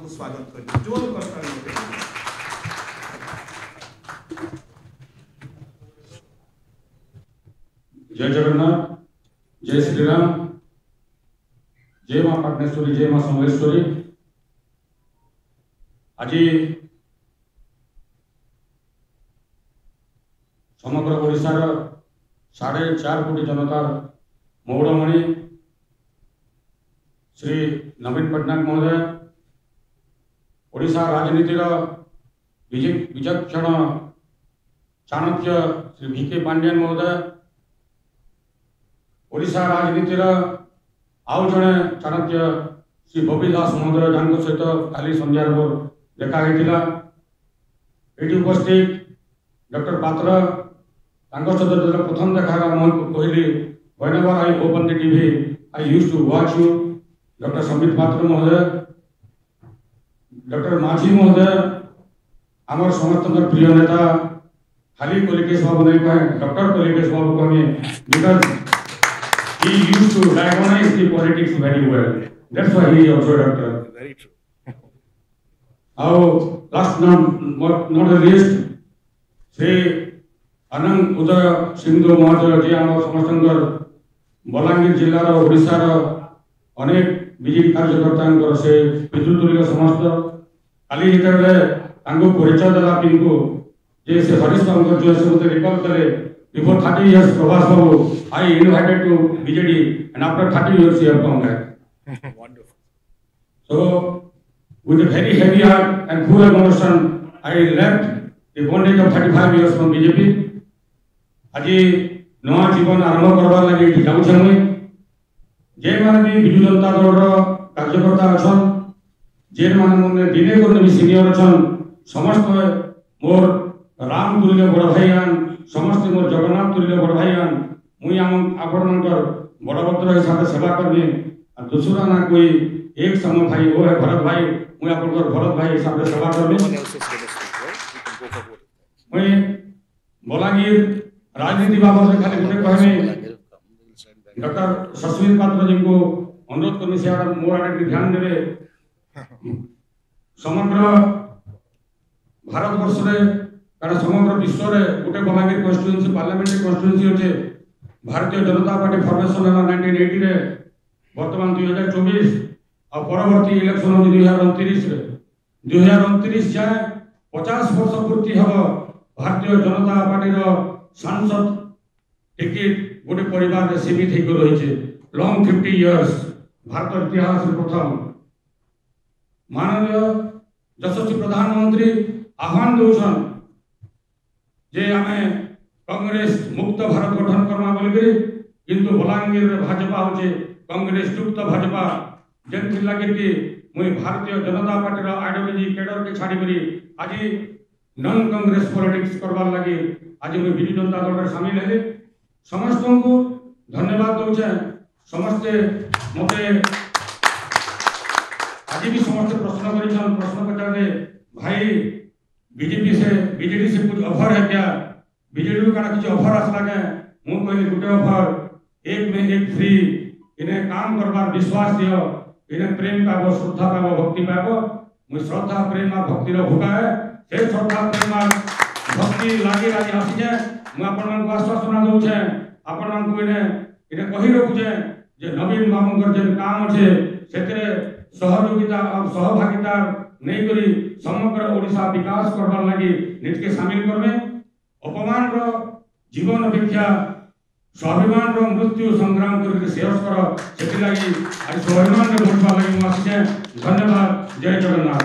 आपको स्वागत कर जोर कर जय जगन्नाथ, जय श्री राम, जय मां पाटनेश्वरी, जय मां समलेश्वरी। आज समग्र ओडिशार 4.5 कोटी जनतार मौड़मणि श्री नवीन पट्टनायक महोदय, ओडिशा राजनीतिर विचक्षण चाणक्य श्री VK पांड्यन महोदय, ओडिशा राजनीतिर आउ जड़े चाणक्य श्री बबी दास महोदय जहाँ सहित काली संध्यार देखा ये उपस्थित डॉक्टर पात्र सहित प्रथम देखा कहली whenever I open the TV I used to watch you। Doctor Sambit पात्र महोदय, डॉक्टर माझी महोदय आमर समस्त प्रिय नेता, खाली कलिकेश बाबू नहीं कहे डॉक्टर कलिकेश बाबू कहे because he used to diagnose the politics very well, that's why he is also doctor। very true। last not the least Shri Anant Uday Sindhu महोदय जी आम समस्त बलांगीर जिलार ओडिशार अनेक विजेपी कार्यकर्ता से पितृतुल्य समस्त काली जिते परिचय देला पिंकू जे से हरीश बाबू जो से मते रिकॉल करे before 30 years Prabhas Babu I invited to BJD and after 30 years he have come back। Wonderful। So with a very heavy heart and full emotion I left the bondage of 35 years from BJP। आज नवा जीवन आरंभ करवार लगे जाऊँ मुई जे माने भी बिजू जनता दल कार्यकर्ता अछन, जे माने दिने को भी सीनियर अछन, समस्त मोर राम तुल्य बड़ भाईयान, समस्त मोर जगन्नाथ तुल्य बड़ भाईयान, मुई आपणकर बड़भद्र हिसाब से सेवा करमी। दूसरा ना कोई एक समय भाई वो है भरत भाई, मुई आपणकर भरत भाई हिसाब से सेवा करमी। मुई बलांगीर राजनीति बाबत खाली गोटे कहमी डॉक्टर सस्मित पात्र जी को अनुरोध करनी से मोर आड़े ध्यान देवे। समग्र भारत वर्ष कारण समग्र विश्व में गोटे बलांगीर कन्स्टिट्यूएंसी पार्लियामेंट्री कन्स्टिट्यूएंसी अच्छे। भारतीय जनता पार्टी फॉर्मेशन है 1980 रे, वर्तमान 2024 और परवर्ती इलेक्शन हो 2029 रे 2029 जाए 50 वर्ष पूर्ति हम भारतीय जनता पार्टी सांसद टिकट गोटे परिवार में सीमित होकर रही लॉन्ग 50 इयर्स भारत इतिहास प्रथम। माननीय यशस्वी प्रधानमंत्री आह्वान दौन जे आमे कांग्रेस मुक्त भारत गठन करवा बोलिकी, किंतु बलांगीर भाजपा होचे कांग्रेस युक्त भाजपा जेन लगे कि मुई Bharatiya Janata party ideology cadre के छाड़ी करी आज नॉन कांग्रेस पॉलिटिक्स करवार लगी आज मुई बिजू जनता दल में शामिल है। समस्त को धन्यवाद दूचे। समस्ते मते आज भी समस्त प्रश्न प्रश्न पचारे भाई बीजेपी से बीजेडी से कुछ ऑफर है क्या, बीजेडी का किसी ऑफर आसला क्या, मु कहली गोटे ऑफर एक में एक फ्री, इन्हें काम करवार विश्वास दियो, इन्हें प्रेम पाबो, श्रद्धा पाबो, भक्ति पाबो। मुझे श्रद्धा प्रेम और भक्ति भूखा है से श्रद्धा प्रेम और भक्ति लागी लागी आसी जाए। मुझे आपण आश्वासन दौचे आपण इन्हें कही रखुचे जे नवीन बाबूर जेन काम अच्छे से सहयोगिता और सहभागिता नहीं करी समग्र ओडिशा विकास करवार लगी निज के शामिल करमे। अपमान रो जीवन अपेक्षा स्वाभिमान रो मृत्यु संग्राम करके शेष कर से आज स्वाभिमान रे भोटवा लगी आसी जाए। धन्यवाद। जय जगन्नाथ।